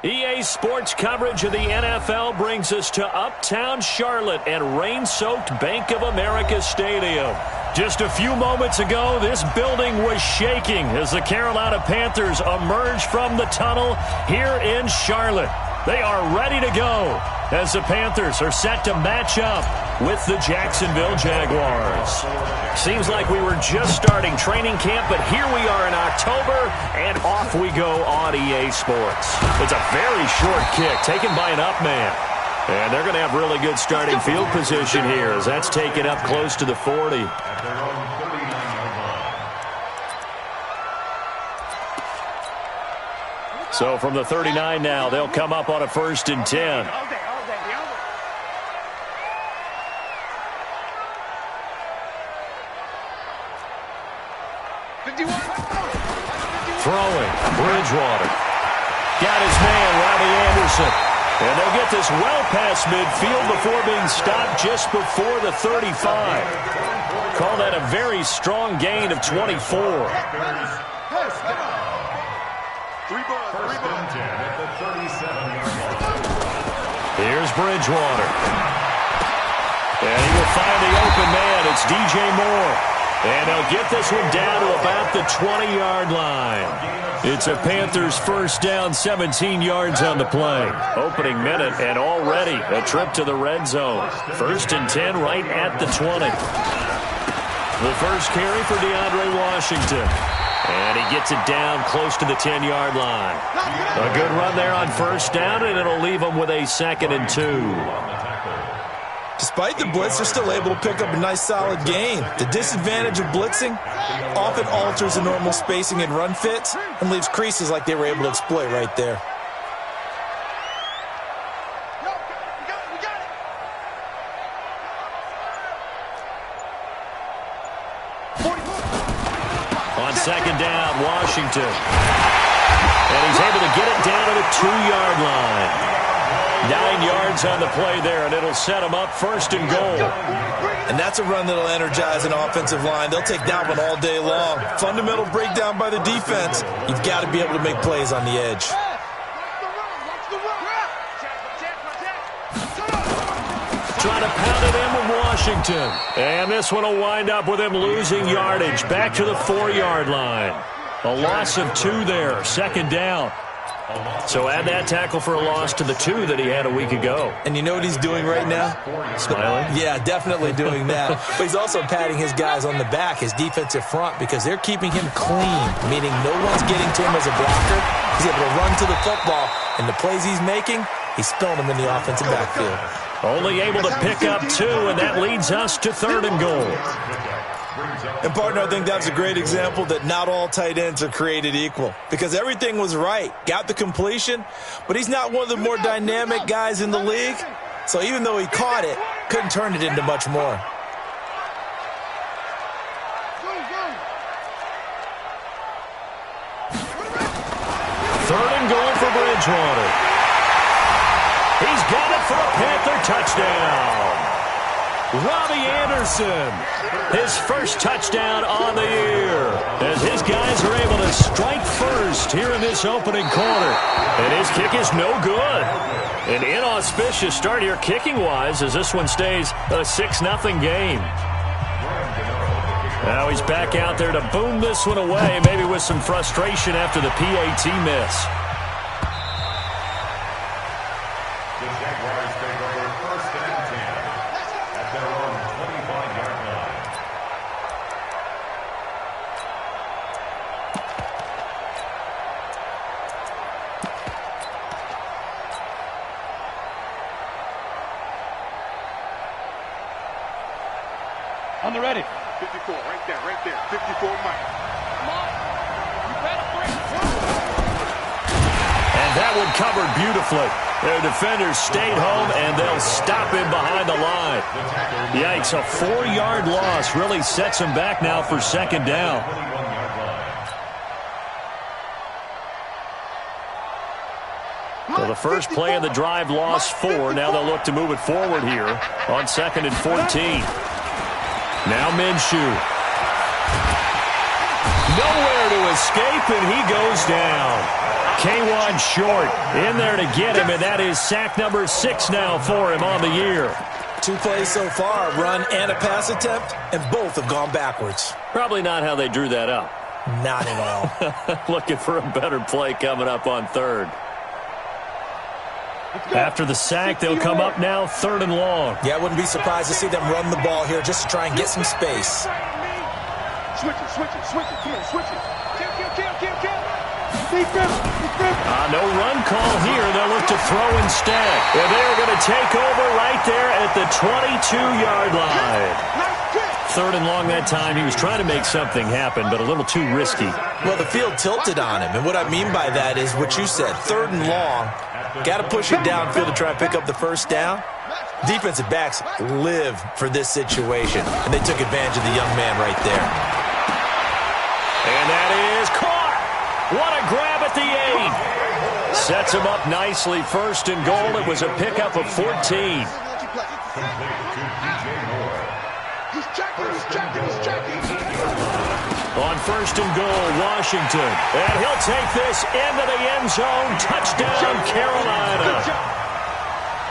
EA Sports coverage of the NFL brings us to uptown Charlotte and rain-soaked Bank of America Stadium. Just a few moments ago, this building was shaking as the Carolina Panthers emerged from the tunnel here in Charlotte. They are ready to go as the Panthers are set to match up with the Jacksonville Jaguars. Seems like we were just starting training camp, but here we are in October, and off we go on EA Sports. It's a very short kick taken by an up man. And they're going to have really good starting field position here as that's taken up close to the 40. So from the 39 now, they'll come up on a 1st and 10. Throwing, Bridgewater. Got his man, Robbie Anderson. And they'll get this well past midfield before being stopped just before the 35. Call that a very strong gain of 24. Here's Bridgewater. And he will find the open man. It's DJ Moore. And they'll get this one down to about the 20-yard line. It's a Panthers 1st down, 17 yards on the play. Opening minute, and already a trip to the red zone. 1st and 10 right at the 20. The first carry for DeAndre Washington. And he gets it down close to the 10-yard line. A good run there on 1st down, and it'll leave them with a 2nd and 2. Despite the blitz, they're still able to pick up a nice solid gain. The disadvantage of blitzing often alters the normal spacing and run fits and leaves creases like they were able to exploit right there. On 2nd down, Washington. And he's able to get it down to the 2-yard line. 9 yards on the play there, and it'll set them up 1st and goal. And that's a run that'll energize an offensive line. They'll take that one all day long. Fundamental breakdown by the defense. You've got to be able to make plays on the edge. Trying to pound it in with Washington. And this one will wind up with him losing yardage back to the 4-yard line. A loss of 2 there, 2nd down. So add that tackle for a loss to the 2 that he had a week ago. And you know what he's doing right now? Smiling? Yeah, definitely doing that. But he's also patting his guys on the back, his defensive front, because they're keeping him clean, meaning no one's getting to him as a blocker. He's able to run to the football, and the plays he's making, he's spilling them in the offensive backfield. Only able to pick up 2, and that leads us to 3rd and goal. And, partner, I think that's a great example that not all tight ends are created equal because everything was right. Got the completion, but he's not one of the more dynamic guys in the league. So even though he caught it, couldn't turn it into much more. Third and goal for Bridgewater. He's got it for a Panther touchdown. Robbie Anderson, his first touchdown on the year, as his guys are able to strike first here in this opening quarter. And his kick is no good. An inauspicious start here kicking-wise as this one stays a 6-0 game. Now he's back out there to boom this one away, maybe with some frustration after the PAT miss. On the ready. 54, right there. 54, Mike. Come on. You better bring And that one covered beautifully. Their defenders stayed home, and they'll stop him behind the line. Yikes, a 4-yard loss really sets him back now for 2nd down. So the first play of the drive lost 4. Now they'll look to move it forward here on 2nd and 14. Now Minshew. Nowhere to escape, and he goes down. K1 short in there to get him, and that is sack number 6 now for him on the year. 2 plays so far, a run and a pass attempt, and both have gone backwards. Probably not how they drew that up. Not at all. Looking for a better play coming up on 3rd. After the sack, they'll come up now 3rd and long. Yeah, I wouldn't be surprised to see them run the ball here just to try and get some space. Switch it. Come on, switch it. Kill. No run call here. They'll look to throw instead. And they're going to take over right there at the 22-yard line. 3rd and long that time. He was trying to make something happen, but a little too risky. Well, the field tilted on him, and what I mean by that is what you said, 3rd and long. Got to push it downfield to try and pick up the first down. Defensive backs live for this situation, and they took advantage of the young man right there. And that is caught. What a grab at the 8. Sets him up nicely. 1st and goal. It was a pickup of 14. On 1st and goal, Washington. And he'll take this into the end zone. Touchdown, Carolina.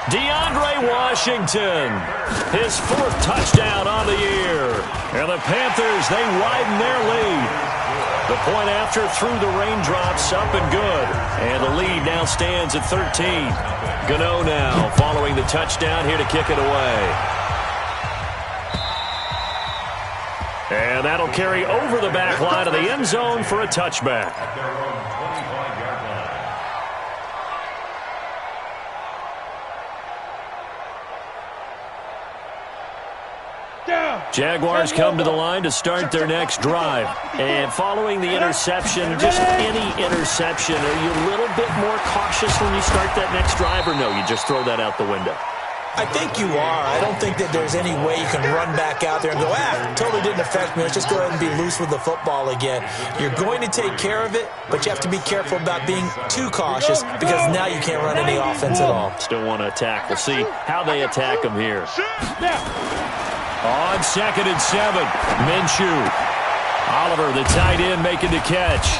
DeAndre Washington, his 4th touchdown on the year. And the Panthers, they widen their lead. The point after through the raindrops, up and good. And the lead now stands at 13. Gano now following the touchdown here to kick it away. And that'll carry over the back line of the end zone for a touchback. Jaguars come to the line to start their next drive. And following the interception, just any interception, are you a little bit more cautious when you start that next drive, or no, you just throw that out the window? I think you are. I don't think that there's any way you can run back out there and go, totally didn't affect me. Let's just go ahead and be loose with the football again. You're going to take care of it, but you have to be careful about being too cautious because now you can't run any offense at all. Still want to attack. We'll see how they attack him here. On 2nd and 7, Minshew. Oliver, the tight end, making the catch.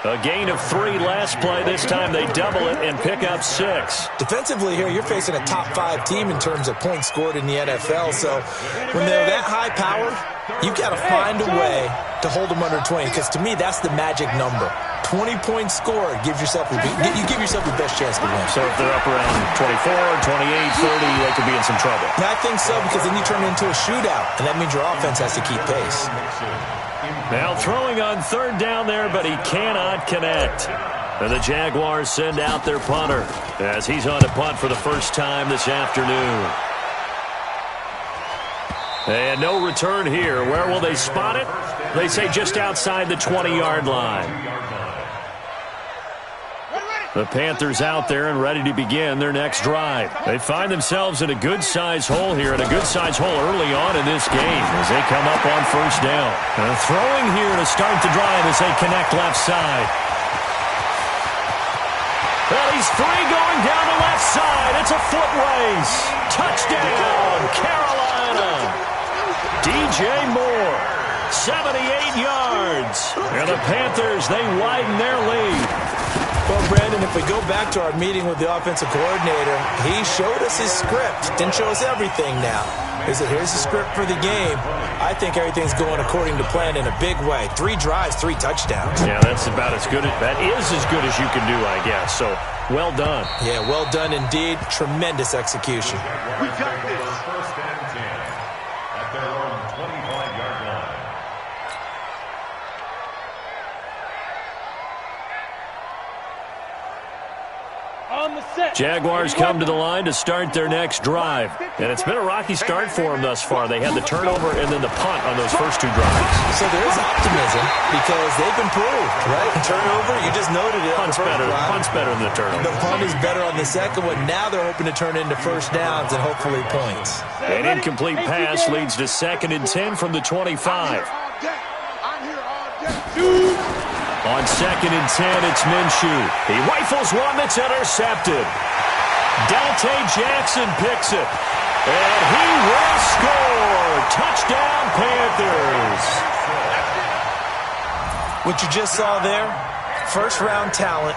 A gain of 3 last play. This time they double it and pick up 6. Defensively here, you're facing a top 5 team in terms of points scored in the NFL. So when they're that high powered, you've got to find a way to hold them under 20. Because to me, that's the magic number. 20 points scored gives yourself you give yourself the best chance to win. So if they're up around 24, 28, 30, they could be in some trouble. And I think so, because then you turn it into a shootout, and that means your offense has to keep pace. Now throwing on 3rd down there, but he cannot connect. And the Jaguars send out their punter as he's on to punt for the first time this afternoon. And no return here. Where will they spot it? They say just outside the 20-yard line. The Panthers out there and ready to begin their next drive. They find themselves in a good-sized hole here, and a good-sized hole early on in this game as they come up on 1st down. And throwing here to start the drive as they connect left side. Well, he's free going down the left side. It's a foot race. Touchdown, Carolina. DJ Moore, 78 yards. And the Panthers, they widen their lead. Well, Brandon, if we go back to our meeting with the offensive coordinator, he showed us his script. Didn't show us everything now. He said, here's the script for the game. I think everything's going according to plan in a big way. 3 drives, 3 touchdowns. Yeah, that's about as good. That is as good as you can do, I guess. So, well done. Yeah, well done indeed. Tremendous execution. We got this. First and 10 at their own 25-yard line. Jaguars come to the line to start their next drive. And it's been a rocky start for them thus far. They had the turnover and then the punt on those first 2 drives. So there is optimism because they've improved, right? Turnover, you just noted it. Punt's better than the turnover. The punt is better on the second one. Now they're hoping to turn into first downs and hopefully points. An incomplete pass leads to 2nd and 10 from the 25. I'm here all day. On 2nd and 10, it's Minshew. He rifles one that's intercepted. Dante Jackson picks it. And he will score. Touchdown, Panthers. What you just saw there, first-round talent,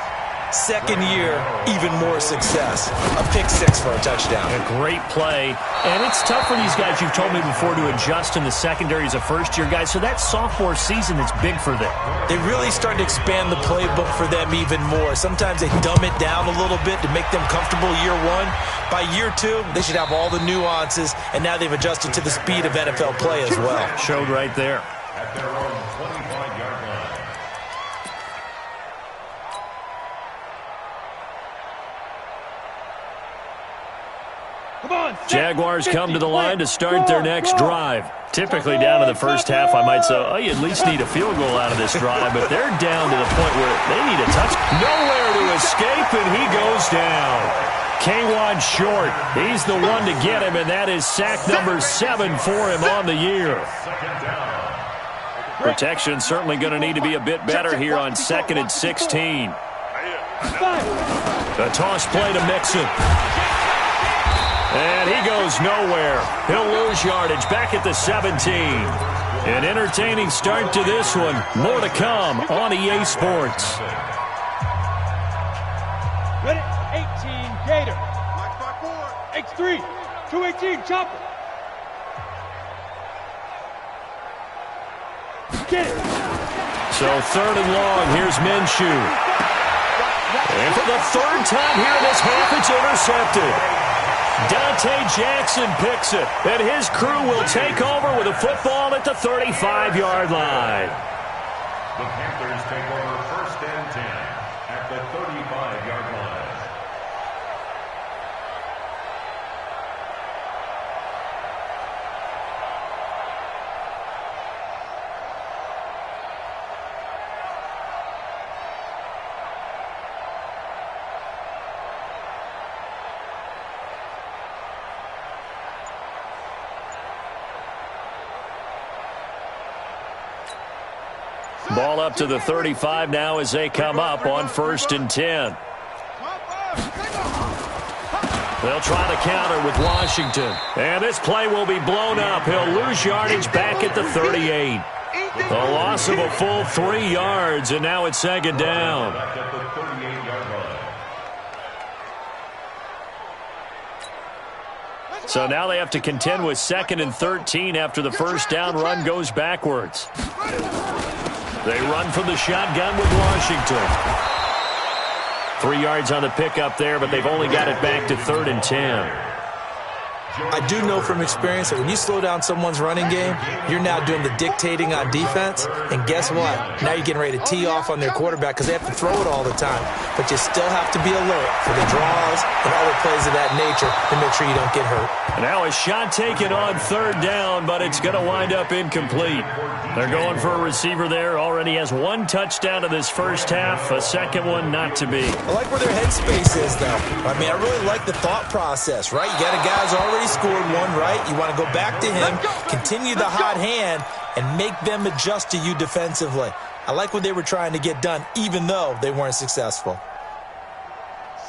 second year, even more success. A pick six for a touchdown. A great play. And it's tough for these guys, you've told me before, to adjust in the secondary as a first-year guy. So that sophomore season is big for them. They really started to expand the playbook for them even more. Sometimes they dumb it down a little bit to make them comfortable year one. By year two, they should have all the nuances, and now they've adjusted to the speed of NFL play as well. Showed right there. At their own 25-yard line. Jaguars come to the line to start their next drive. Typically down to the first half, I might say, oh, you at least need a field goal out of this drive, but they're down to the point where they need a touch. Nowhere to escape, and he goes down. K1 short. He's the one to get him, and that is sack number 7 for him on the year. Protection certainly going to need to be a bit better here on 2nd and 16. The toss play to Mixon. And he goes nowhere. He'll lose yardage back at the 17. An entertaining start to this one. More to come on EA Sports. Ready? 18, Gator. X3, 218, chopper. Get it. So 3rd and long, here's Minshew. And for the 3rd time here in this half, it's intercepted. Dante Jackson picks it, and his crew will take over with a football at the 35-yard line. The Panthers take over 1st and 10 at the 35-yard line. Ball up to the 35 now as they come up on 1st and 10. They'll try to counter with Washington. And this play will be blown up. He'll lose yardage back at the 38. A loss of a full 3 yards, and now it's 2nd down. So now they have to contend with 2nd and 13 after the first down run goes backwards. They run from the shotgun with Washington. 3 yards on the pickup there, but they've only got it back to 3rd and 10. I do know from experience that when you slow down someone's running game, you're now doing the dictating on defense. And guess what? Now you're getting ready to tee off on their quarterback because they have to throw it all the time. But you still have to be alert for the draws and other plays of that nature to make sure you don't get hurt. Now a shot taken on 3rd down, but it's going to wind up incomplete. They're going for a receiver there. Already has 1 touchdown in this first half. A second one not to be. I like where their headspace is, though. I mean, I really like the thought process, right? You got a guy who's already scored one, right? You want to go back to him, continue the hot hand, and make them adjust to you defensively. I like what they were trying to get done, even though they weren't successful.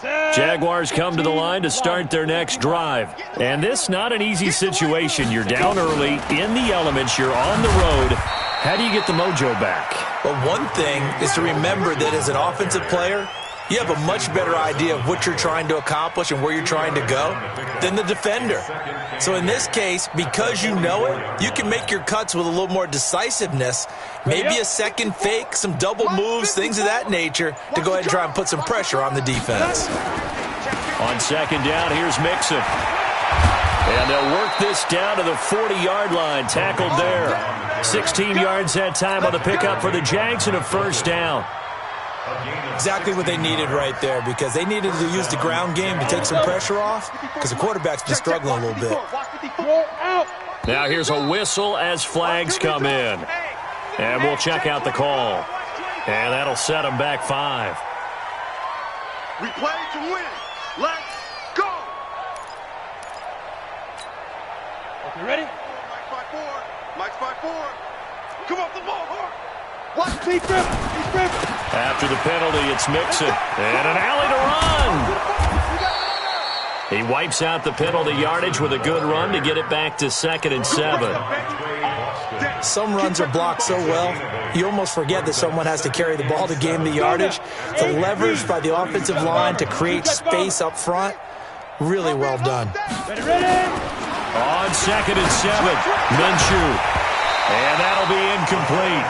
Jaguars come to the line to start their next drive. And this not an easy situation. You're down early, in the elements, you're on the road. How do you get the mojo back? Well, one thing is to remember that as an offensive player, you have a much better idea of what you're trying to accomplish and where you're trying to go than the defender. So in this case, because you know it, you can make your cuts with a little more decisiveness, maybe a second fake, some double moves, things of that nature, to go ahead and try and put some pressure on the defense. On 2nd down, here's Mixon. And they'll work this down to the 40-yard line, tackled there. 16 yards that time on the pickup for the Jags and a 1st down. Exactly what they needed right there, because they needed to use the ground game to take some pressure off, because the quarterback's been struggling a little bit. Now here's a whistle as flags come in. And we'll check out the call. And that'll set them back 5. We play to win. Let's go. Okay, ready? Mike's 5-4. Mike's 5-4. Come off the ball hard. Watch, he's driven. He's driven. After the penalty, it's Mixon. And an alley to run. He wipes out the penalty yardage with a good run to get it back to 2nd and 7. Some runs are blocked so well, you almost forget that someone has to carry the ball to gain the yardage. The leverage by the offensive line to create space up front, really well done. On 2nd and 7, Minshew. And that'll be incomplete.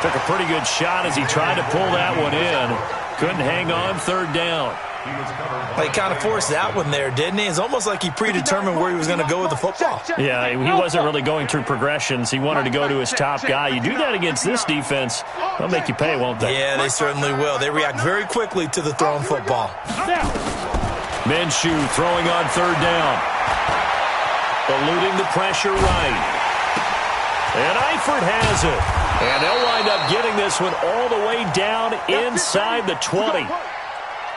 Took a pretty good shot as he tried to pull that one in. Couldn't hang on 3rd down. He kind of forced that one there, didn't he? It's almost like he predetermined where he was going to go with the football. Yeah, he wasn't really going through progressions. He wanted to go to his top guy. You do that against this defense, they'll make you pay, won't they? Yeah, they certainly will. They react very quickly to the thrown football. Minshew throwing on 3rd down. Eluding the pressure right. And Eifert has it. And they'll wind up getting this one all the way down inside the 20.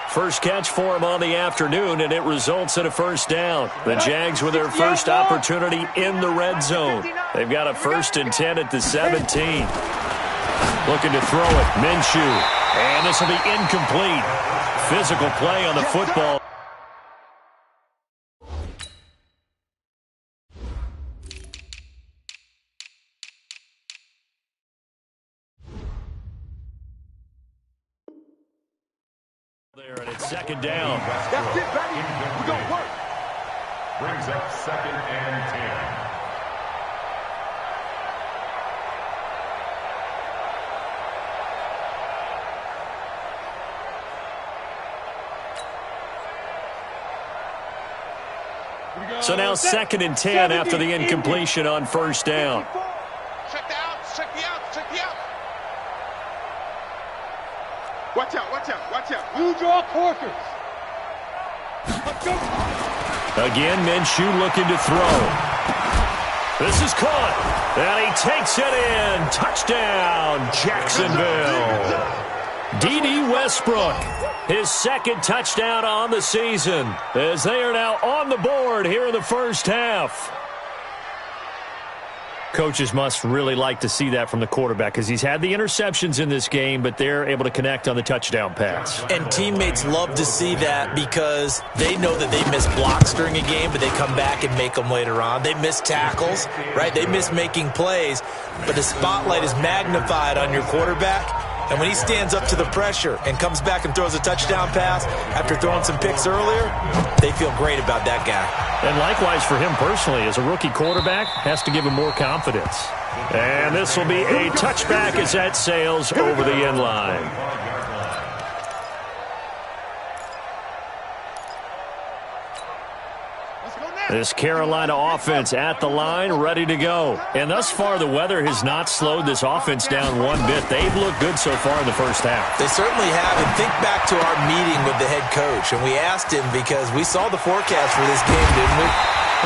First catch for him on the afternoon, and it results in a 1st down. The Jags with their first opportunity in the red zone. They've got a 1st and 10 at the 17. Looking to throw it, Minshew. And this will be incomplete. Physical play on the football. There, and it's 2nd down. That's it, baby. We're going to work. Brings up 2nd and 10. So now 2nd and 10 after the incompletion on 1st down. Check the outs, check the outs, check the outs. Watch out, watch out, watch out. You draw quarters. Again, Minshew looking to throw. This is caught. And he takes it in. Touchdown, Jacksonville. D.D. Westbrook, his 2nd touchdown on the season, as they are now on the board here in the 1st half. Coaches must really like to see that from the quarterback because he's had the interceptions in this game, but they're able to connect on the touchdown pass. And teammates love to see that because they know that they miss blocks during a game, but they come back and make them later on. They miss tackles, right? They miss making plays, but the spotlight is magnified on your quarterback. And when he stands up to the pressure and comes back and throws a touchdown pass after throwing some picks earlier, they feel great about that guy. And likewise for him personally, as a rookie quarterback, has to give him more confidence. And this will be a touchback as that sails over the end line. This Carolina offense at the line, ready to go. And thus far, the weather has not slowed this offense down one bit. They've looked good so far in the 1st half. They certainly have. And think back to our meeting with the head coach. And we asked him because we saw the forecast for this game, didn't we?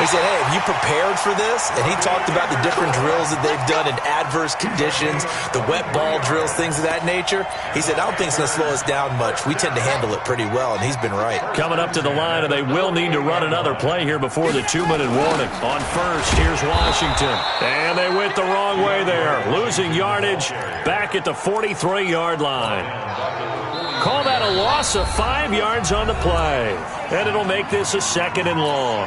We said, hey, have you prepared for this? And he talked about the different drills that they've done in adverse conditions, the wet ball drills, things of that nature. He said, I don't think it's going to slow us down much. We tend to handle it pretty well, and he's been right. Coming up to the line, and they will need to run another play here before the 2-minute warning. On 1st, here's Washington. And they went the wrong way there. Losing yardage back at the 43-yard line. Call that a loss of 5 yards on the play. And it'll make this a 2nd and long.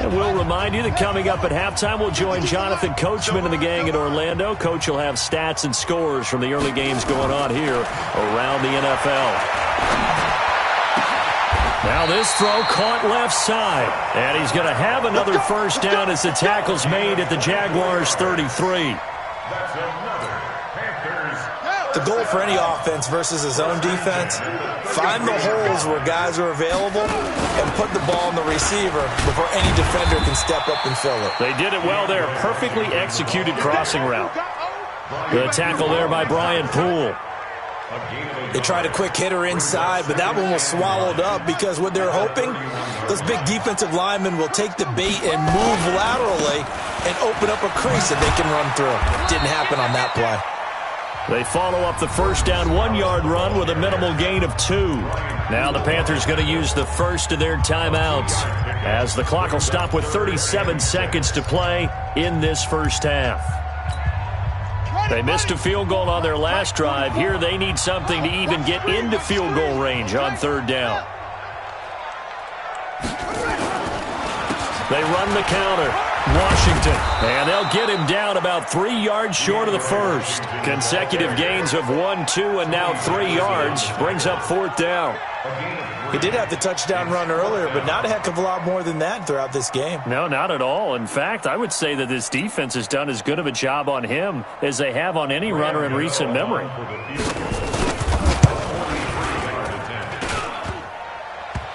And we'll remind you that coming up at halftime, we'll join Jonathan Coachman and the gang in Orlando. Coach will have stats and scores from the early games going on here around the NFL. Now this throw caught left side. And he's going to have another 1st down as the tackle's made at the Jaguars' 33. That's another Panthers. The goal for any offense versus his own defense, find the holes where guys are available and put the ball on the receiver before any defender can step up and fill it. They did it well there. Perfectly executed crossing route. Good tackle there by Brian Poole. They tried a quick hitter inside, but that one was swallowed up because what they're hoping, those big defensive linemen will take the bait and move laterally and open up a crease that they can run through. Didn't happen on that play. They follow up the 1st down 1-yard run with a minimal gain of 2. Now the Panthers going to use the first of their timeouts as the clock will stop with 37 seconds to play in this 1st half. They missed a field goal on their last drive. Here they need something to even get into field goal range on 3rd down. They run the counter. Washington. And they'll get him down about 3 yards short of the first. Consecutive gains of 1, 2, and now 3 yards. Brings up 4th down. He did have the touchdown run earlier, but not a heck of a lot more than that throughout this game. No, not at all. In fact, I would say that this defense has done as good of a job on him as they have on any runner in recent memory.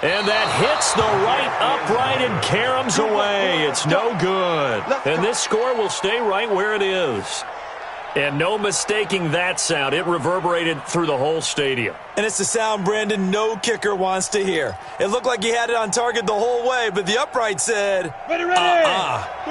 And that hits the right upright and caroms away. It's no good. And this score will stay right where it is. And no mistaking that sound. It reverberated through the whole stadium. And it's the sound, Brandon, no kicker wants to hear. It looked like he had it on target the whole way, but the upright said,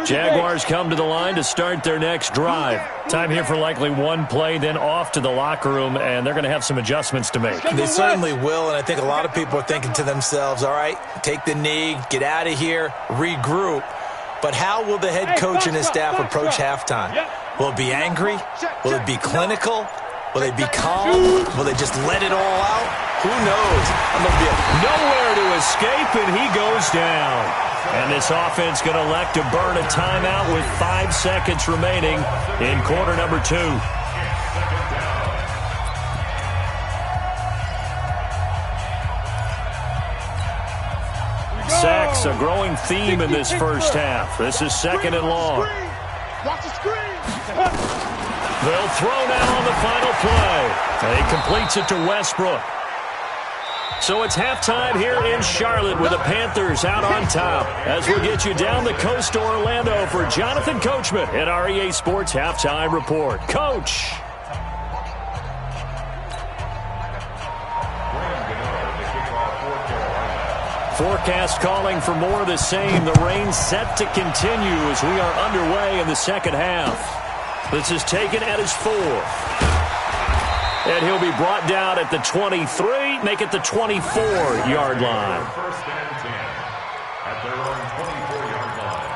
Jaguars come to the line to start their next drive. Time here for likely one play, then off to the locker room, and they're going to have some adjustments to make. They certainly will, and I think a lot of people are thinking to themselves, all right, take the knee, get out of here, regroup. But how will the head coach and his staff approach halftime? Will it be angry? Will it be clinical? Will they be calm? Will they just let it all out? Who knows? Nowhere to escape, and he goes down. And this offense going to elect to burn a timeout with 5 seconds remaining in quarter number 2. Sacks, a growing theme in this first half. This is 2nd and long. Watch the screen. They'll throw now on the final play. He completes it to Westbrook. So it's halftime here in Charlotte with the Panthers out on top. As we get you down the coast to Orlando for Jonathan Coachman at our EA Sports Halftime Report. Coach. Forecast calling for more of the same. The rain set to continue as we are underway in the second half. This is taken at his 4. And he'll be brought down at the 23, make it the 24-yard line. First and 10 at their own 24-yard line.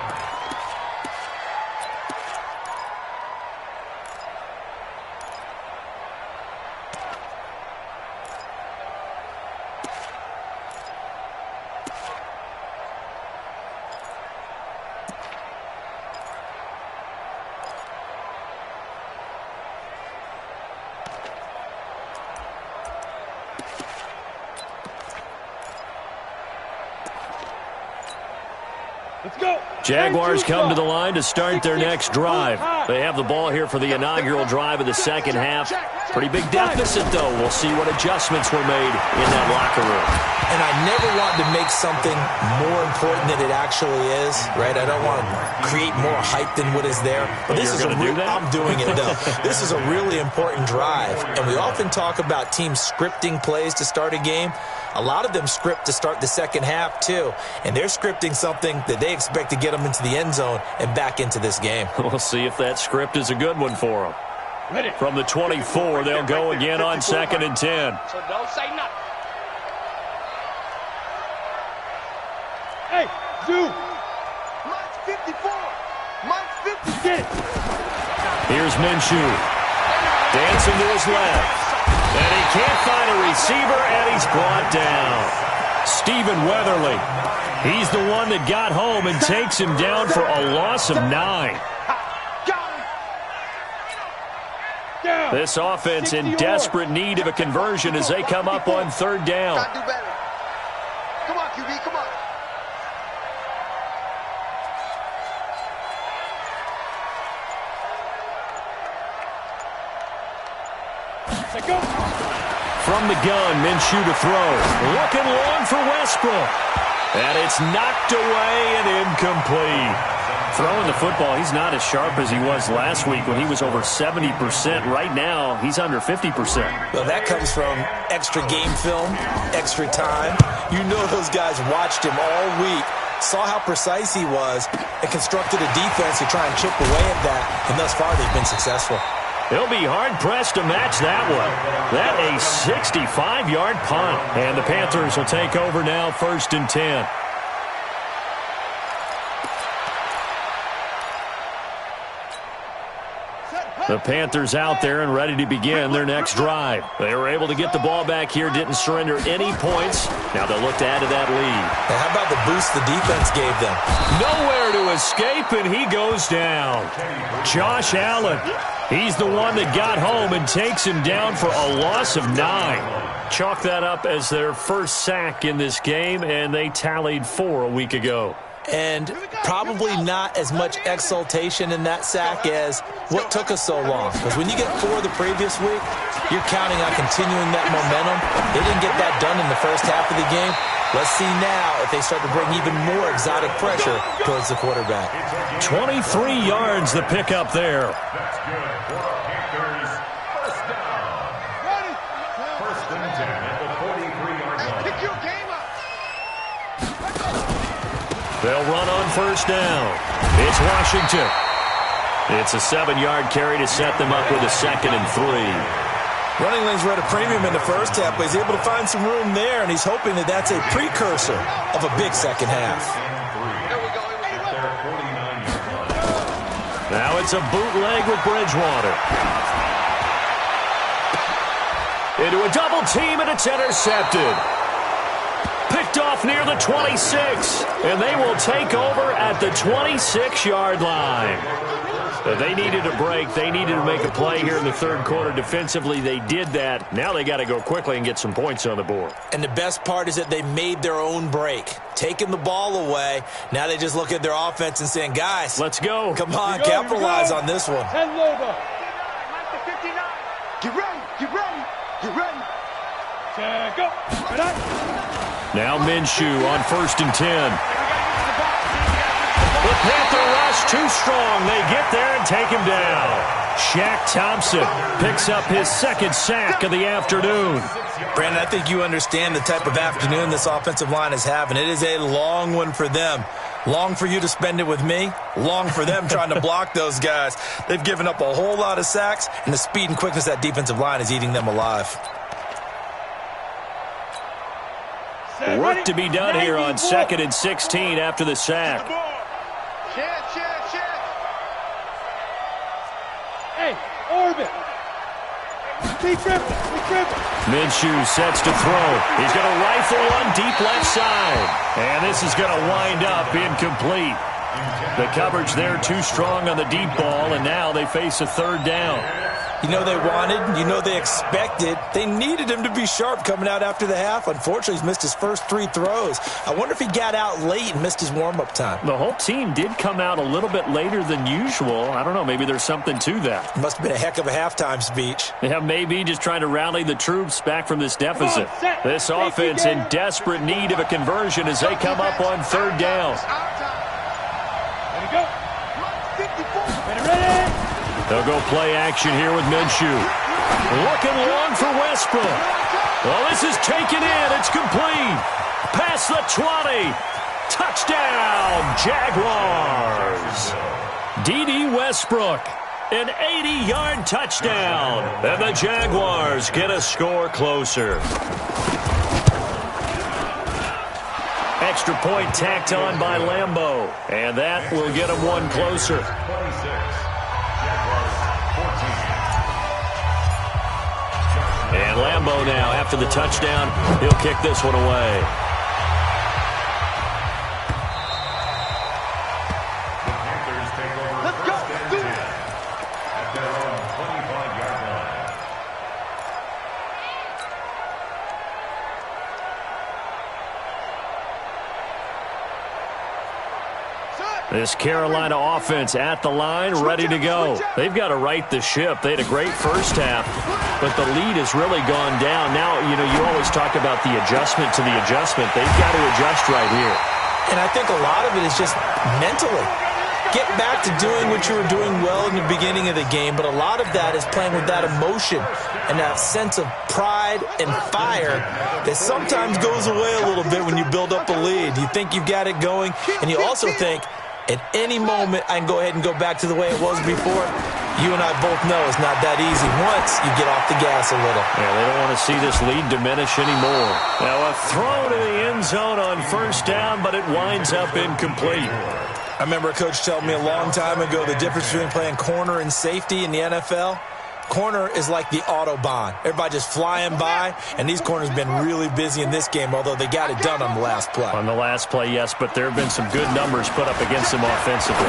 Jaguars come to the line to start their next drive. They have the ball here for the inaugural drive of the second half. Pretty big deficit, though. We'll see what adjustments were made in that locker room. And I never want to make something more important than it actually is, right? I don't want to create more hype than what is there. But this is I'm doing it, though. This is a really important drive. And we often talk about teams scripting plays to start a game. A lot of them script to start the second half, too. And they're scripting something that they expect to get them into the end zone and back into this game. We'll see if that script is a good one for them. Ready. From the 24, they'll go again on 2nd and 10. So don't say nothing. Hey, Zoo. Mine's 54. Mine's 50. Get it. Here's Minshew. Dancing to his left. And he can't find a receiver, and he's brought down. Stephen Weatherly. He's the one that got home and takes him down for a loss of 9. This offense in desperate need of a conversion as they come up on 3rd down. Do better. Come on, QB, come on. From the gun, Minshew to throw. Looking long for Westbrook. And it's knocked away and incomplete. Throwing the football, he's not as sharp as he was last week when he was over 70%. Right now, he's under 50%. Well, that comes from extra game film, extra time. You know those guys watched him all week, saw how precise he was, and constructed a defense to try and chip away at that. And thus far, they've been successful. He'll be hard-pressed to match that one. That a 65-yard punt. And the Panthers will take over now, 1st and 10. Set, The Panthers out there and ready to begin their next drive. They were able to get the ball back here, didn't surrender any points. Now they'll look to add to that lead. Now how about the boost the defense gave them? Nowhere to escape, and he goes down. Josh Allen, he's the one that got home and takes him down for a loss of 9. Chalk that up as their first sack in this game, and they tallied 4 a week ago. And probably not as much exultation in that sack as what took us so long. Because when you get 4 the previous week, you're counting on continuing that momentum. They didn't get that done in the first half of the game. Let's see now if they start to bring even more exotic pressure towards the quarterback. 23 yards the pickup there. That's good for Panthers. First down. First and 10 at the 43-yard line. Pick your game up. They'll run on first down. It's Washington. It's a 7-yard carry to set them up with a 2nd and 3. Running lanes were at a premium in the first half, but he's able to find some room there, and he's hoping that that's a precursor of a big second half. Now it's a bootleg with Bridgewater. Into a double team, and it's intercepted. Picked off near the 26, and they will take over at the 26-yard line. They needed a break. They needed to make a play here in the third quarter. Defensively, they did that. Now they got to go quickly and get some points on the board. And the best part is that they made their own break, taking the ball away. Now they just look at their offense and saying, guys, let's go. Come on, capitalize on this one. Get ready. Get ready. Get ready. Go. Now Minshew on 1st and 10. The Panther rush too strong. They get there and take him down. Shaq Thompson picks up his 2nd sack of the afternoon. Brandon, I think you understand the type of afternoon this offensive line is having. It is a long one for them. Long for you to spend it with me. Long for them trying to block those guys. They've given up a whole lot of sacks, and the speed and quickness of that defensive line is eating them alive. Work to be done here on 2nd and 16 after the sack. Chance. Hey, orbit. Be tripping. Minshew sets to throw. He's going to rifle one deep left side. And this is going to wind up incomplete. The coverage there too strong on the deep ball, and now they face a 3rd down. You know they wanted, you know they expected. They needed him to be sharp coming out after the half. Unfortunately, he's missed his first 3 throws. I wonder if he got out late and missed his warm-up time. The whole team did come out a little bit later than usual. I don't know, maybe there's something to that. Must have been a heck of a halftime speech. Yeah, maybe just trying to rally the troops back from this deficit. This offense in desperate need of a conversion as they come up on 3rd down. Ready, go. Ready. They'll go play action here with Minshew. Looking long for Westbrook. Well, this is taken in. It's complete. Past the 20. Touchdown, Jaguars. D.D. Westbrook, an 80-yard touchdown. And the Jaguars get a score closer. Extra point tacked on by Lambeau. And that will get them one closer. And Lambeau now, after the touchdown, he'll kick this one away. The Panthers take over first and 10 at their own 25-yard line. This Carolina offense at the line, ready to go. They've got to right the ship. They had a great first half, but the lead has really gone down. Now, you know, you always talk about the adjustment to the adjustment. They've got to adjust right here. And I think a lot of it is just mentally. Get back to doing what you were doing well in the beginning of the game, but a lot of that is playing with that emotion and that sense of pride and fire that sometimes goes away a little bit when you build up a lead. You think you've got it going, and you also think, at any moment, I can go ahead and go back to the way it was before. You and I both know it's not that easy once you get off the gas a little. Yeah, they don't want to see this lead diminish anymore. Now a throw to the end zone on 1st down, but it winds up incomplete. I remember a coach telling me a long time ago the difference between playing corner and safety in the NFL. Corner is like the Autobahn. Everybody just flying by, and these corners have been really busy in this game, although they got it done on the last play. On the last play, yes, but there have been some good numbers put up against them offensively.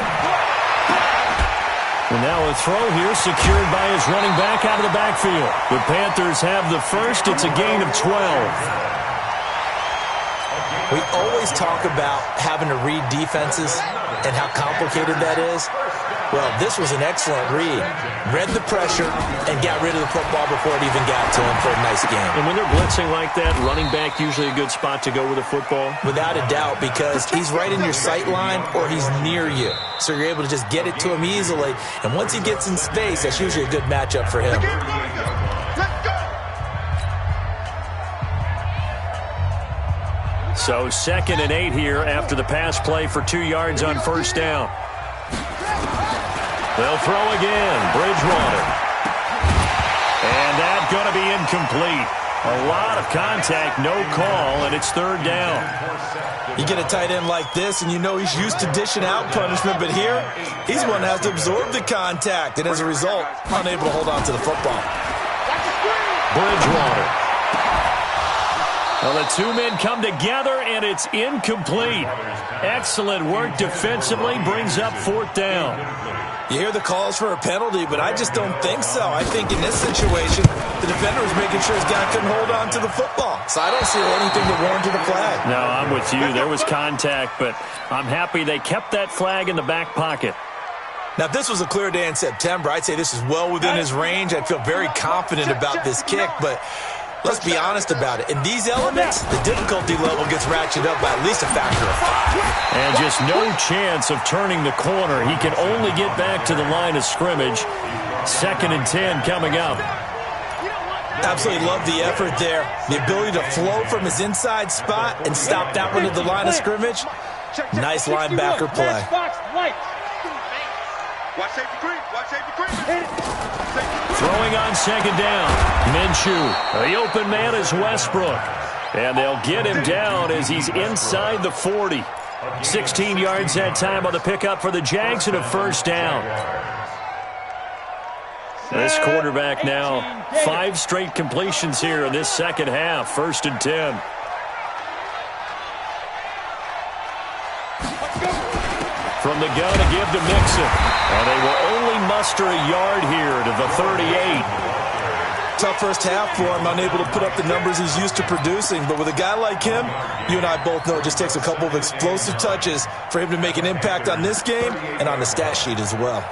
And now a throw here secured by his running back out of the backfield. The Panthers have the first. It's a gain of 12. We always talk about having to read defenses and how complicated that is. Well, this was an excellent read. Read the pressure and got rid of the football before it even got to him for a nice game. And when they're blitzing like that, running back usually a good spot to go with the football? Without a doubt, because he's right in your sight line or he's near you. So you're able to just get it to him easily. And once he gets in space, that's usually a good matchup for him. So 2nd and 8 here after the pass play for 2 yards on first down. They'll throw again. Bridgewater. And that's going to be incomplete. A lot of contact, no call, and it's 3rd down. You get a tight end like this, and you know he's used to dishing out punishment, but here, he's one that has to absorb the contact, and as a result, unable to hold on to the football. Bridgewater. Well, the two men come together, and it's incomplete. Excellent work defensively, brings up 4th down. You hear the calls for a penalty, but I just don't think so. I think in this situation, the defender was making sure his guy couldn't hold on to the football. So I don't see anything that warranted a flag. No, I'm with you. There was contact, but I'm happy they kept that flag in the back pocket. Now, if this was a clear day in September, I'd say this is well within his range. I'd feel very confident about this kick, but let's be honest about it. In these elements, the difficulty level gets ratcheted up by at least a factor of 5. And just no chance of turning the corner. He can only get back to the line of scrimmage. 2nd and 10 coming up. Absolutely love the effort there. The ability to flow from his inside spot and stop that one at the line of scrimmage. Nice linebacker play. Watch safety creep. Watch safety creep. Throwing on 2nd down. Minshew. The open man is Westbrook. And they'll get him down as he's inside the 40. 16 yards that time on the pickup for the Jags and a 1st down. This quarterback now 5 straight completions here in this second half. 1st and 10. From the gun to give to Mixon. And they will only muster a yard here to the 38. Tough first half for him, unable to put up the numbers he's used to producing. But with a guy like him, you and I both know it just takes a couple of explosive touches for him to make an impact on this game and on the stat sheet as well.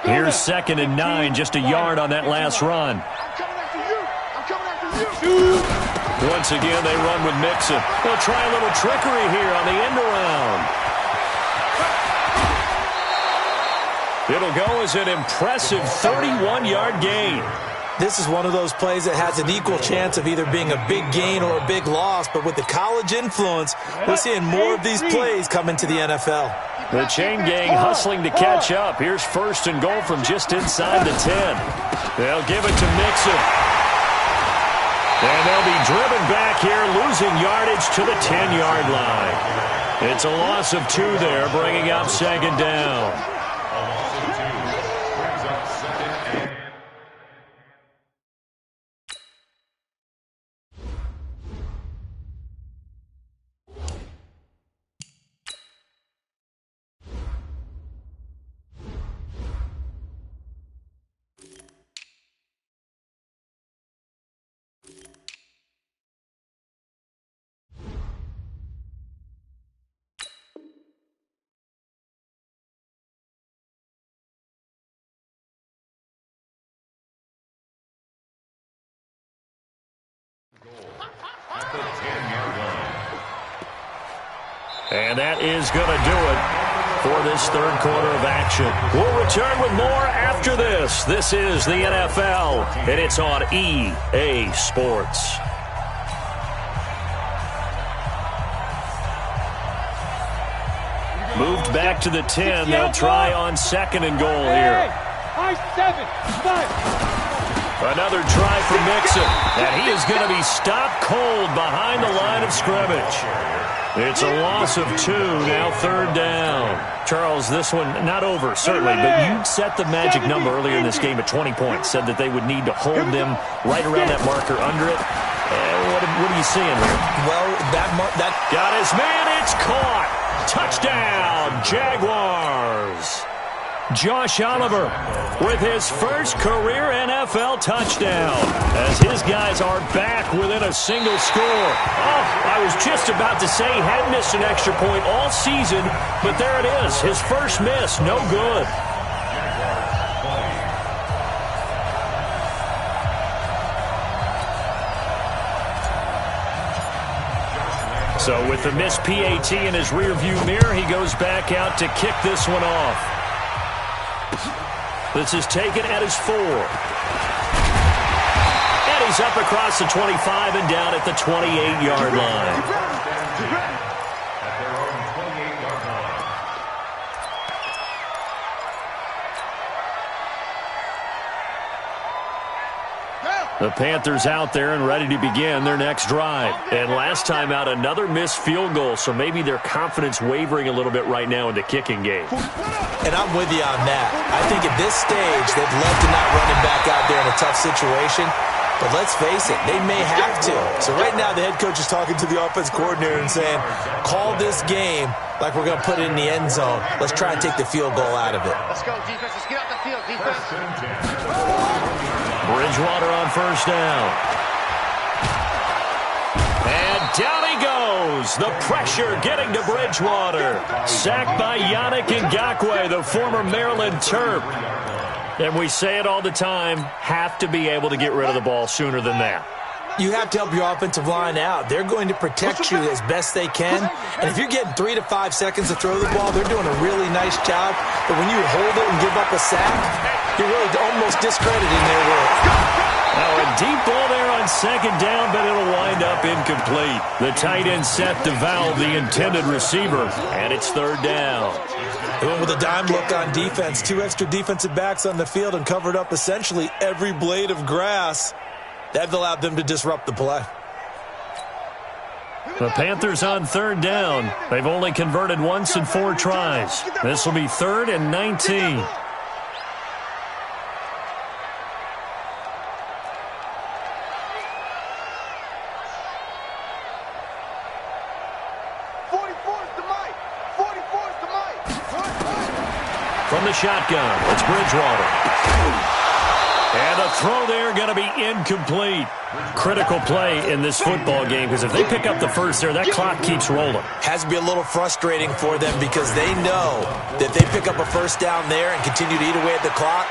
Here's 2nd and 9, just a yard on that last run. Once again, they run with Mixon. They'll try a little trickery here on the end around. It'll go as an impressive 31-yard gain. This is one of those plays that has an equal chance of either being a big gain or a big loss, but with the college influence, we're seeing more of these plays come into the NFL. The chain gang hustling to catch up. Here's 1st and goal from just inside the 10. They'll give it to Mixon. And they'll be driven back here, losing yardage to the 10-yard line. It's a loss of 2 there, bringing up 2nd down. And that is going to do it for this 3rd quarter of action. We'll return with more after this. This is the NFL, and it's on EA Sports. Moved back to the 10. They'll try on 2nd and goal here. Another try for Mixon, and he is going to be stopped cold behind the line of scrimmage. It's a loss of 2, now 3rd down. Charles, this one not over, certainly, but you set the magic number earlier in this game at 20 points, said that they would need to hold them right around that marker under it. What are you seeing here? Well, that got his man, it's caught. Touchdown, Jaguars. Josh Oliver with his first career NFL touchdown as his guys are back within a single score. Oh, I was just about to say he had missed an extra point all season, but there it is. His first miss, no good. So with the missed PAT in his rearview mirror, he goes back out to kick this one off. This is taken at his 4. And he's up across the 25 and down at the 28-yard line. At their own 28-yard line. The Panthers out there and ready to begin their next drive. And last time out, another missed field goal, so maybe their confidence wavering a little bit right now in the kicking game. And I'm with you on that. I think at this stage, they'd love to not run him back out there in a tough situation. But let's face it, they may have to. So right now, the head coach is talking to the offense coordinator and saying, call this game like we're going to put it in the end zone. Let's try and take the field goal out of it. Let's go, defense. Let's get out the field, defense. Bridgewater on first down. And down he goes. The pressure getting to Bridgewater. Sacked by Yannick Ngakoue, the former Maryland Terp. And we say it all the time, have to be able to get rid of the ball sooner than that. You have to help your offensive line out. They're going to protect you as best they can. And if you're getting 3 to 5 seconds to throw the ball, they're doing a really nice job. But when you hold it and give up a sack, you're really almost discrediting their work. Now a deep ball there on second down, but it'll wind up incomplete. The tight end set to Val, the intended receiver, and it's 3rd down. They went with a dime look on defense. 2 extra defensive backs on the field and covered up essentially every blade of grass. That allowed them to disrupt the play. The Panthers on 3rd down. They've only converted once in 4 tries. This will be 3rd and 19. From the shotgun, it's Bridgewater. And the throw there going to be incomplete. Critical play in this football game because if they pick up the first there, that clock keeps rolling. Has to be a little frustrating for them because they know that if they pick up a first down there and continue to eat away at the clock,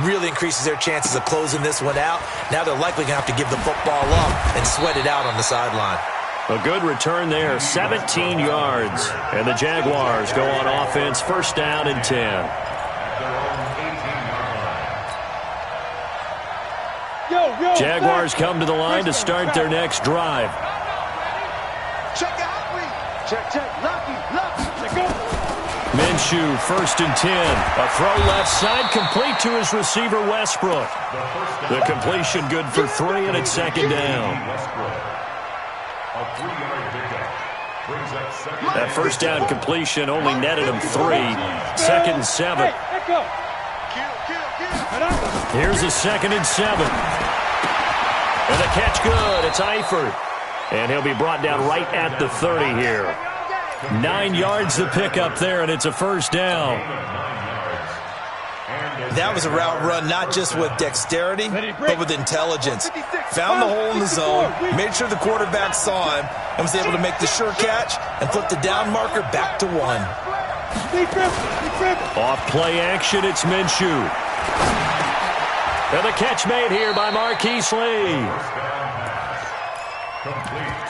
really increases their chances of closing this one out. Now they're likely going to have to give the football up and sweat it out on the sideline. A good return there, 17 yards. And the Jaguars go on offense, 1st down and 10. Jaguars come to the line to start their next drive. Check out, check, lucky, let's go. Minshew, 1st and 10. A throw left side, complete to his receiver, Westbrook. The completion good for 3, and it's 2nd down. That 1st down completion only netted him 3. 2nd and 7. Here's a 2nd and 7. And the catch good. It's Eifert. And he'll be brought down right at the 30 here. 9 yards to pick up there, and it's a 1st down. That was a route run not just with dexterity, but with intelligence. Found the hole in the zone, made sure the quarterback saw him, and was able to make the sure catch and flip the down marker back to 1. Off play action, it's Minshew. And the catch made here by Marquise Lee.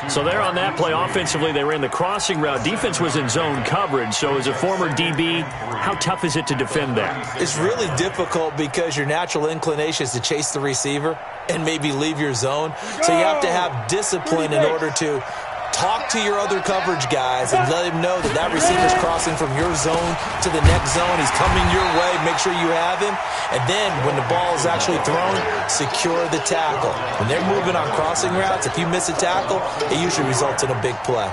So there on that play, offensively, they ran the crossing route. Defense was in zone coverage. So as a former DB, how tough is it to defend that? It's really difficult because your natural inclination is to chase the receiver and maybe leave your zone. So you have to have discipline in order to talk to your other coverage guys and let him know that that receiver's crossing from your zone to the next zone. He's coming your way. Make sure you have him. And then when the ball is actually thrown, secure the tackle. When they're moving on crossing routes, if you miss a tackle, it usually results in a big play.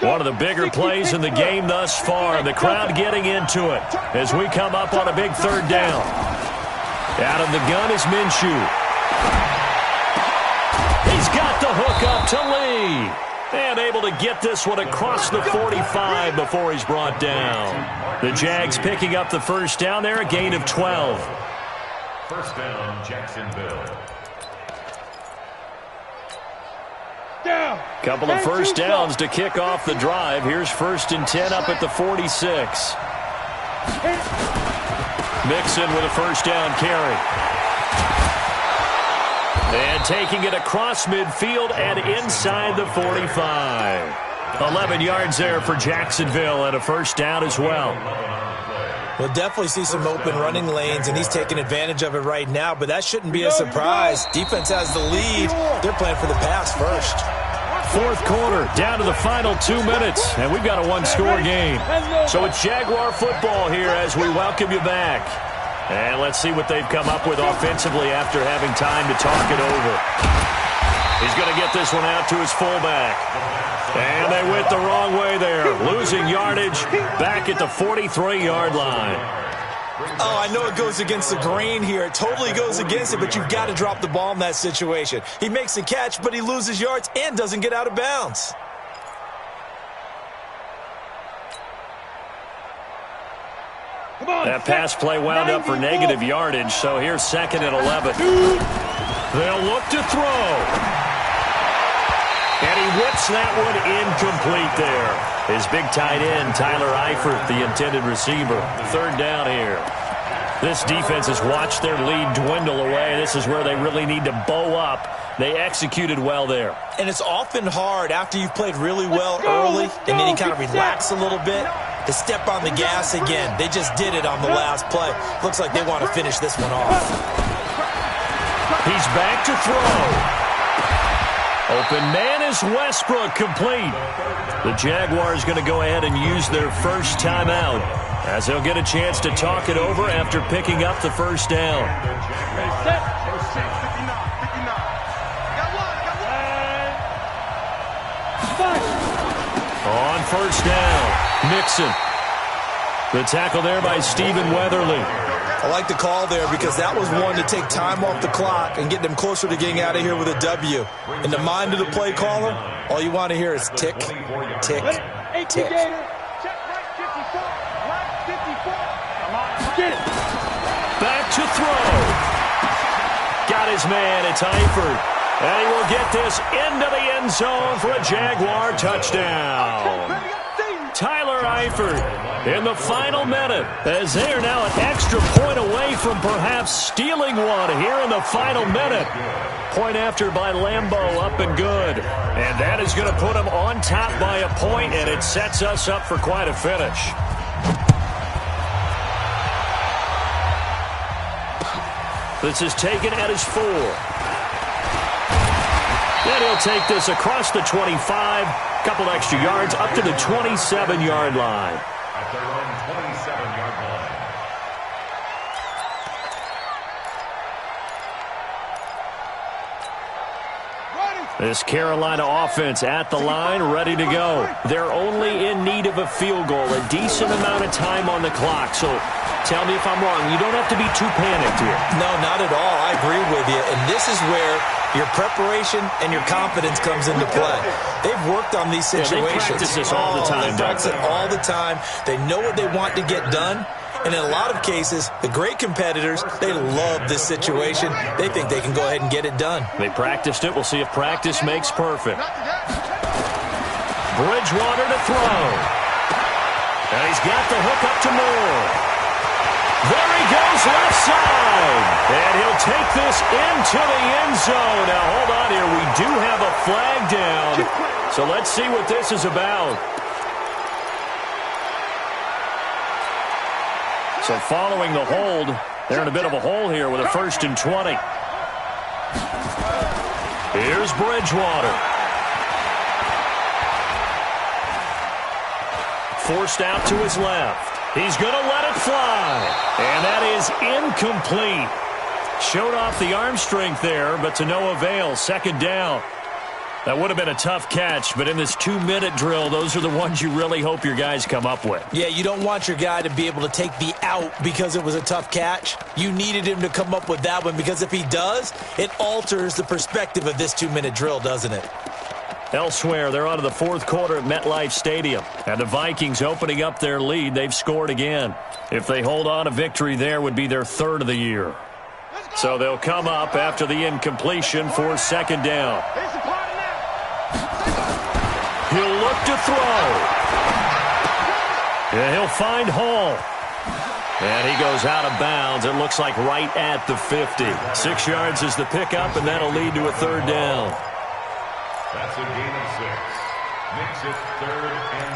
One of the bigger plays in the game thus far. The crowd getting into it as we come up on a big third down. Out of the gun is Minshew. He's got the hook up to Lee. And able to get this one across the 45 before he's brought down. The Jags picking up the first down there, a gain of 12. First down, Jacksonville. Couple of first downs to kick off the drive. Here's 1st and 10 up at the 46. Mixon with a first down carry. And taking it across midfield and inside the 45. 11 yards there for Jacksonville and a first down as well. We'll definitely see some open running lanes, and he's taking advantage of it right now, but that shouldn't be a surprise. Defense has the lead. They're playing for the pass first. Fourth quarter, down to the final 2 minutes, and we've got a one-score game. So it's Jaguar football here as we welcome you back. And let's see what they've come up with offensively after having time to talk it over. He's going to get this one out to his fullback. And they went the wrong way there, losing yardage back at the 43-yard line. Oh, I know it goes against the grain here. It totally goes against it, but you've got to drop the ball in that situation. He makes a catch, but he loses yards and doesn't get out of bounds. That pass play wound up for negative yardage, so here's 2nd and 11. They'll look to throw. And he whips that one incomplete there. His big tight end, Tyler Eifert, the intended receiver. 3rd down here. This defense has watched their lead dwindle away. This is where they really need to bow up. They executed well there. And it's often hard after you've played really well early and then you kind of relax a little bit to step on the gas again. They just did it on the last play. Looks like they want to finish this one off. He's back to throw. Open man is Westbrook, complete. The Jaguars going to go ahead and use their first timeout as they'll get a chance to talk it over after picking up the first down. On first down, Mixon. The tackle there by Stephen Weatherly. I like the call there because that was one to take time off the clock and get them closer to getting out of here with a W. In the mind of the play caller, all you want to hear is tick, tick, tick. Back to throw. Got his man, it's Eifert. And he will get this into the end zone for a Jaguar touchdown. Tyler Eifert in the final minute as they are now an extra point away from perhaps stealing one here in the final minute. Point after by Lambeau, up and good. And that is going to put them on top by a point, and it sets us up for quite a finish. This is taken at his 4. Then he'll take this across the 25, couple extra yards up to the 27-yard line. At their own 27-yard line. This Carolina offense at the line, ready to go. They're only in need of a field goal, a decent amount of time on the clock. So tell me if I'm wrong. You don't have to be too panicked here. No, not at all. I agree with you. And this is where your preparation and your confidence comes into play. They've worked on these situations. They practice this all the time. They practice it all the time. They know what they want to get done. And in a lot of cases, the great competitors, they love this situation. They think they can go ahead and get it done. They practiced it. We'll see if practice makes perfect. Bridgewater to throw. And he's got the hook up to Moore. There he goes, left side. And he'll take this into the end zone. Now, hold on here. We do have a flag down. So let's see what this is about. So following the hold, they're in a bit of a hole here with a 1st and 20. Here's Bridgewater. Forced out to his left. He's going to let it fly. And that is incomplete. Showed off the arm strength there, but to no avail. Second down. That would have been a tough catch, but in this 2-minute drill, those are the ones you really hope your guys come up with. Yeah, you don't want your guy to be able to take the out because it was a tough catch. You needed him to come up with that one because if he does, it alters the perspective of this 2-minute drill, doesn't it? Elsewhere, they're on to the fourth quarter at MetLife Stadium. And the Vikings opening up their lead. They've scored again. If they hold on, a victory there would be their third of the year. So they'll come up after the incompletion for second down. He'll look to throw. And he'll find Hall. And he goes out of bounds. It looks like right at the 50. 6 yards is the pickup, and that'll lead to a third down. That's a gain of 6. Makes it 3rd and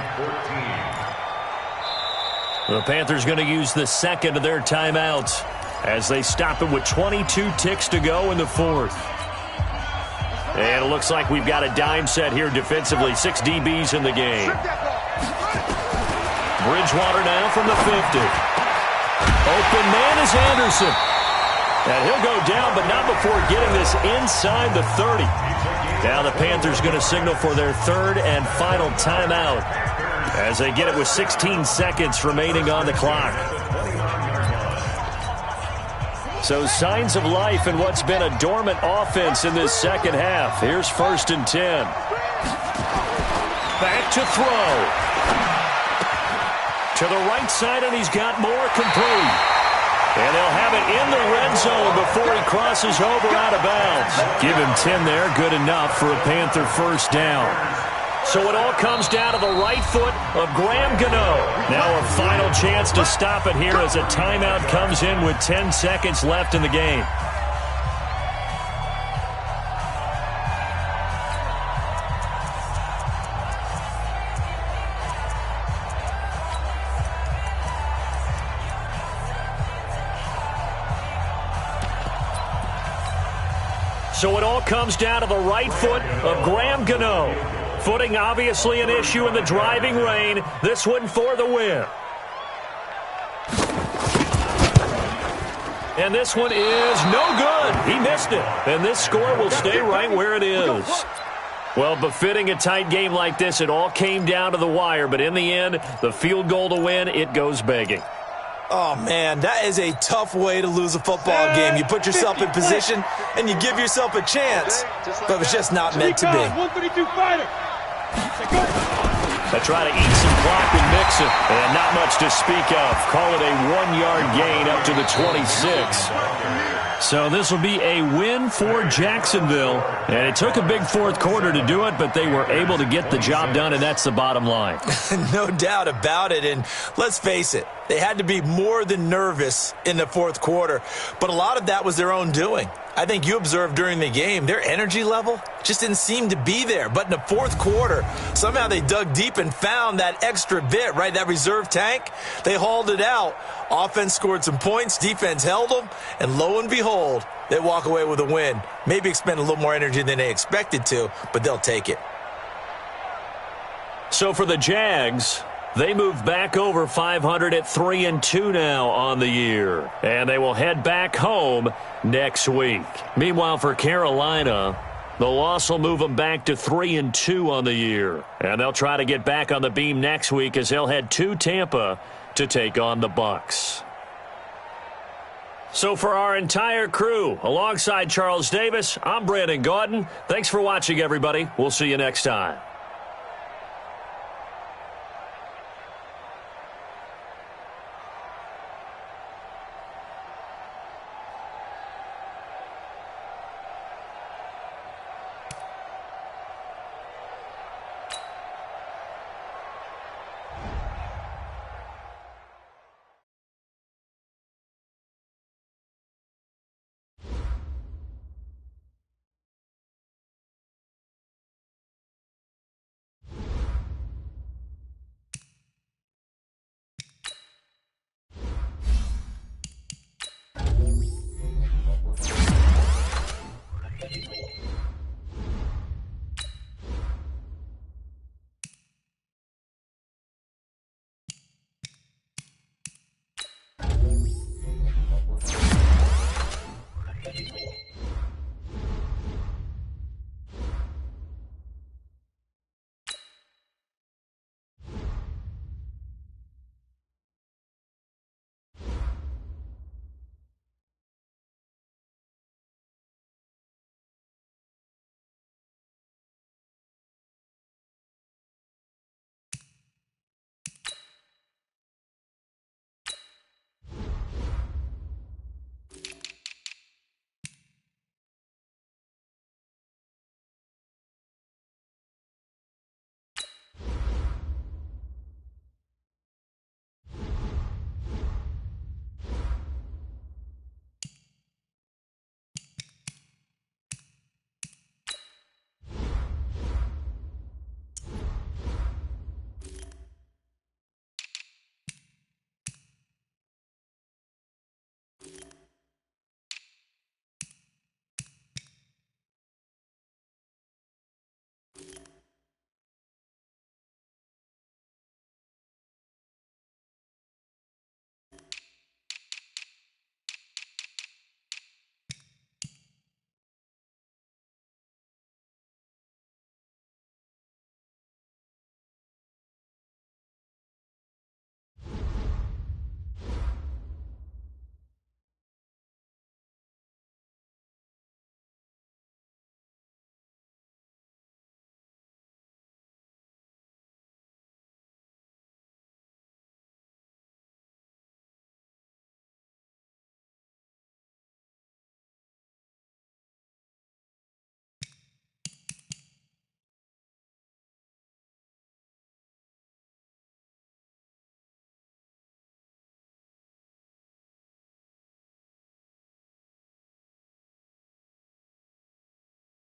14. The Panthers going to use the second of their timeouts as they stop it with 22 ticks to go in the fourth. And it looks like we've got a dime set here defensively. 6 DBs in the game. Bridgewater now from the 50. Open man is Anderson. And he'll go down, but not before getting this inside the 30. Now the Panthers going to signal for their third and final timeout as they get it with 16 seconds remaining on the clock. So signs of life in what's been a dormant offense in this second half. Here's 1st and 10. Back to throw. To the right side, and he's got more complete. And they'll have it in the red zone before he crosses over out of bounds. Give him 10 there, good enough for a Panther first down. So it all comes down to the right foot of Graham Gano. Now a final chance to stop it here as a timeout comes in with 10 seconds left in the game. So it all comes down to the right foot of Graham Gano. Footing obviously an issue in the driving rain. This one for the win. And this one is no good. He missed it. And this score will stay right where it is. Well, befitting a tight game like this, it all came down to the wire. But in the end, the field goal to win, it goes begging. Oh, man, that is a tough way to lose a football game. You put yourself in position, and you give yourself a chance. But it's just not meant to be. 132 fighter. They try to eat some clock and mix it. And not much to speak of. Call it a 1-yard gain up to the 26. So this will be a win for Jacksonville. And it took a big fourth quarter to do it, but they were able to get the job done, and that's the bottom line. No doubt about it. And let's face it, they had to be more than nervous in the fourth quarter. But a lot of that was their own doing. I think you observed during the game, their energy level just didn't seem to be there. But in the fourth quarter, somehow they dug deep and found that extra bit, right, that reserve tank. They hauled it out. Offense scored some points. Defense held them. And lo and behold, they walk away with a win. Maybe expend a little more energy than they expected to, but they'll take it. So for the Jags, they move back over 500 at 3-2 now on the year. And they will head back home next week. Meanwhile, for Carolina, the loss will move them back to 3-2 on the year. And they'll try to get back on the beam next week as they'll head to Tampa to take on the Bucs. So for our entire crew, alongside Charles Davis, I'm Brandon Gaudin. Thanks for watching, everybody. We'll see you next time.